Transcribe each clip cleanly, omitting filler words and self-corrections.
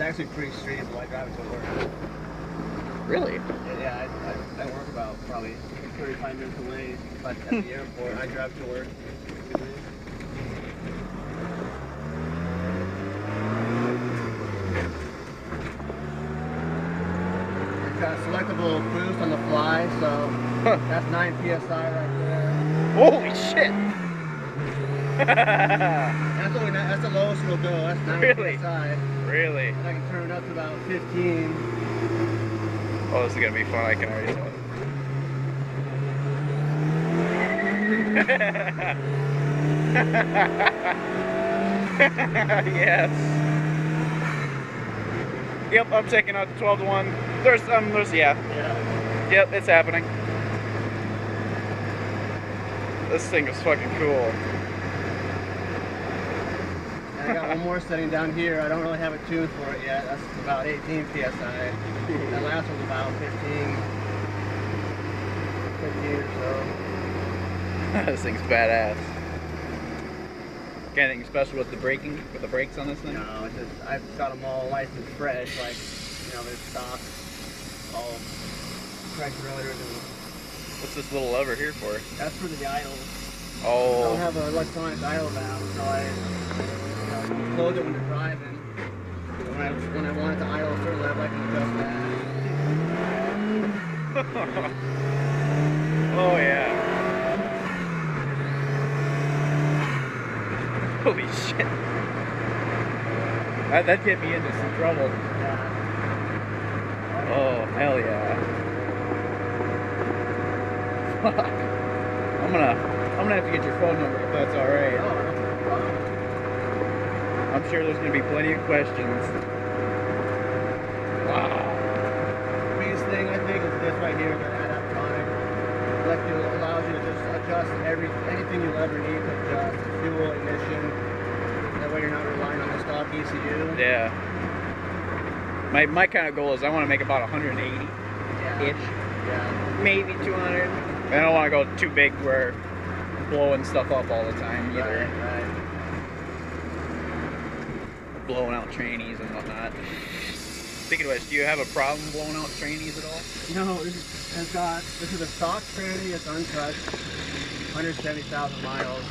actually pretty street while I drive to work. Really? Yeah, I work about probably 35 minutes away, but at the airport, I drive to work. It's got selectable boost on the fly, so that's 9 psi right there. Holy shit! That's the lowest it'll go. That's 9 Really? psi. Really? And I can turn it up to about 15. Oh, this is gonna be fun. I can already tell. Yes. Yep, I'm checking out the 12 to 1. There's yeah. Yep, it's happening. This thing is fucking cool. And I got one more setting down here. I don't really have a tune for it yet. That's about 18 psi. That last one's about 15 or so. This thing's badass. Got anything special with the braking, with the brakes on this thing? No, it's just I've got them all nice and fresh, like they're stock, all fresh rotors. And What's this little lever here for? that's for the idle. Oh. I don't have an electronic idle valve, so I close it when you're driving. When I want it to idle a certain level, I can adjust that. Oh yeah. Holy shit. That'd get me into some trouble. Yeah. Oh, hell yeah. Fuck. I'm gonna have to get your phone number if that's alright. Oh, I'm sure there's gonna be plenty of questions. Wow. the biggest thing I think is this right here, the adaptronic. Like it allows you to just adjust anything you'll ever need to adjust. Fuel, ignition. That way you're not relying on the stock ECU. Yeah. My kind of goal is I want to make about 180-ish. Yeah. Maybe 200. I don't want to go too big where I'm blowing stuff up all the time either. Right. Blowing out trainees and whatnot. Speaking of which, do you have a problem blowing out trainees at all? No, this is a stock tranny. It's untouched. 170,000 miles.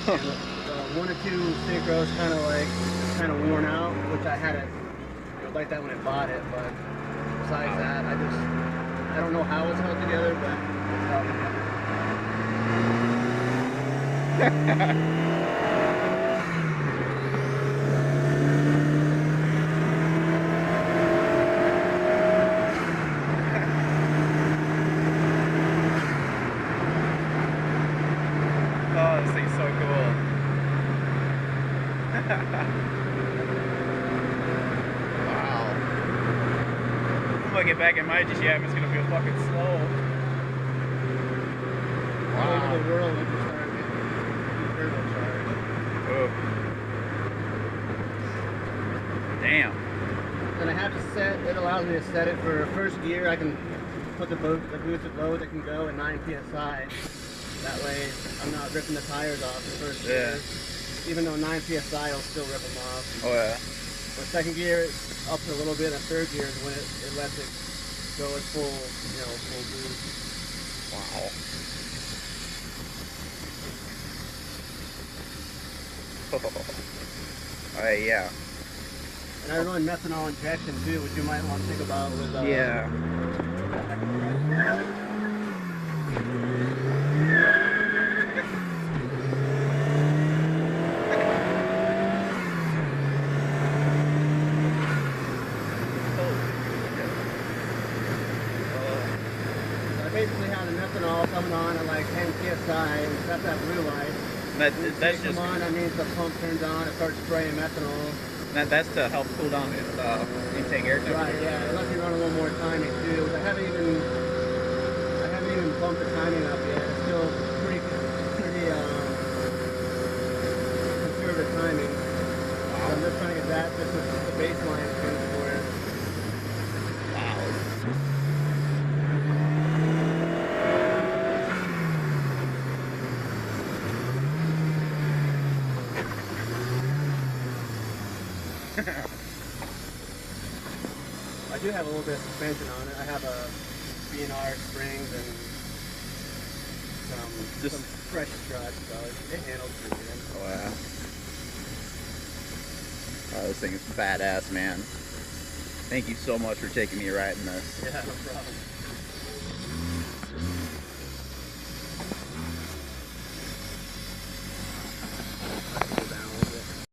And one or two synchros kind of worn out, which I had it like that when I bought it. But besides that, I don't know how it's held together, but it's held together. Oh, this thing's so cool. Wow. I'm gonna get back in my GM, it's gonna feel fucking slow. All over the world, we just started getting turbocharged. Oh. Damn. And I have to set, it allows me to set it for first gear. I can put the boosted load that can go at 9 psi. That way I'm not ripping the tires off the first gear. Even though 9 psi will still rip them off. Oh yeah. But second gear, it's up to a little bit, and third gear is when it lets it go at full boost. Wow. Yeah. And I run methanol injection too, which you might want to think about with Yeah. I basically have the methanol coming on at like 10 psi, and that's that blue light. That's just on. That means the pump turns on. It starts spraying methanol. that's to help cool down the intake air temperature. Right. Yeah. It lets me run a little more timing too. I haven't even bumped the timing up yet. It's still pretty conservative timing. So I'm just trying to get that just with the baseline tuned for it. Wow. I do have a little bit of suspension on it. I have a B&R springs and some fresh struts, so it handles pretty good. Oh, wow. Oh, this thing is badass, man. Thank you so much for taking me riding this. Yeah, no problem.